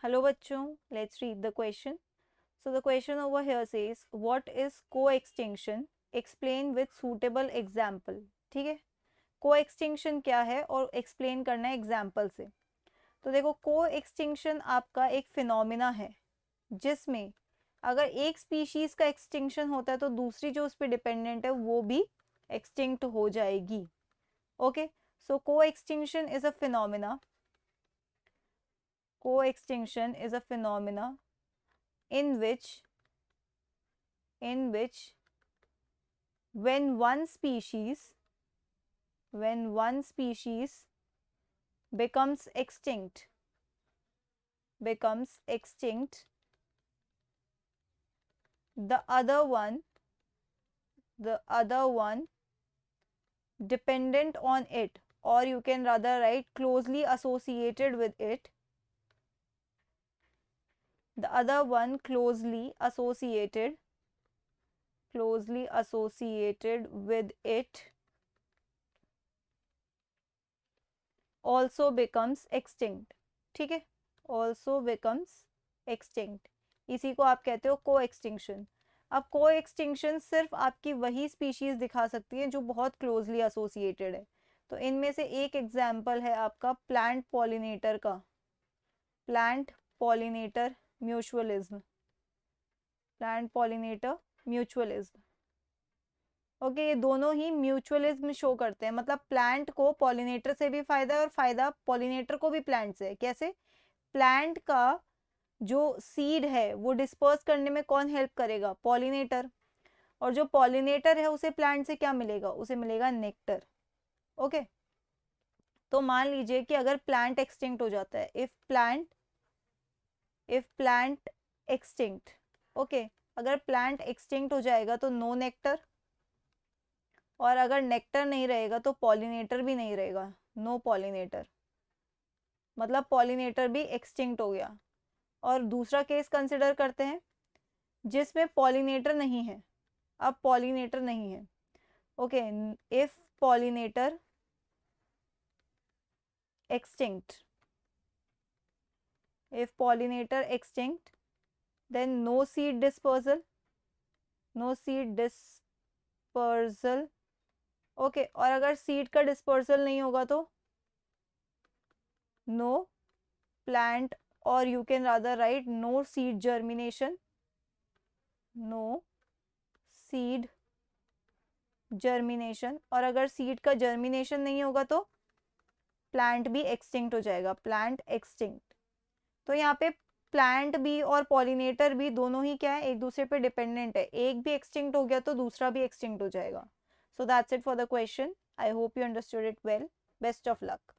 Hello बच्चों, let's read the question. So the question over here says, what is co-extinction? Explain with suitable example. ठीक है, co-extinction क्या है और explain करना है example से. तो देखो, co-extinction आपका एक फिनोमिना है जिसमें अगर एक स्पीशीज का एक्सटिंक्शन होता है तो दूसरी जो उस पर डिपेंडेंट है वो भी एक्सटिंक्ट हो जाएगी. Okay, so co-extinction is a phenomena. Co-extinction is a phenomena in which when one species becomes extinct, the other one dependent on it, or you can rather write closely associated with it, the other one closely associated with it also becomes extinct. ठीक है, also becomes extinct. इसी को आप कहते हो को extinction. अब को एक्सटिंक्शन सिर्फ आपकी वही स्पीशीज दिखा सकती है जो बहुत क्लोजली एसोसिएटेड है. तो इनमें से एक एग्जाम्पल है आपका प्लांट पॉलिनेटर का, plant pollinator mutualism. Plant pollinator mutualism. Okay, ये दोनों ही म्यूचुअलिज्म शो करते हैं. मतलब प्लांट को पॉलिनेटर से भी फायदा है और फायदा पॉलिनेटर को भी प्लांट से है. कैसे? प्लांट का जो सीड है वो डिस्पर्स करने में कौन हेल्प करेगा? पॉलिनेटर. और जो पॉलिनेटर है उसे प्लांट से क्या मिलेगा? उसे मिलेगा नेक्टर. ओके, तो मान लीजिए कि अगर प्लांट एक्सटिंक्ट हो जाता है, इफ प्लांट एक्सटिंक्ट, ओके, अगर प्लांट एक्सटिंक्ट हो जाएगा तो नो नेक्टर, और अगर नेक्टर नहीं रहेगा तो पॉलिनेटर भी नहीं रहेगा, नो पॉलिनेटर. मतलब पॉलिनेटर भी एक्सटिंक्ट हो गया. और दूसरा केस कंसिडर करते हैं जिसमें पॉलिनेटर नहीं है. अब पॉलिनेटर नहीं है, okay, if pollinator extinct, if pollinator extinct, then no seed dispersal, okay, और अगर सीड का डिस्पर्सल नहीं होगा तो नो प्लांट, और you can rather write no seed germination, और अगर सीड का जर्मिनेशन नहीं होगा तो प्लांट भी एक्सटिंक्ट हो जाएगा, प्लांट एक्सटिंक्ट. तो यहाँ पे प्लांट भी और पॉलिनेटर भी दोनों ही क्या है? एक दूसरे पे डिपेंडेंट है. एक भी एक्सटिंक्ट हो गया तो दूसरा भी एक्सटिंक्ट हो जाएगा. So that's it for the question. I hope you understood it well. Best of luck.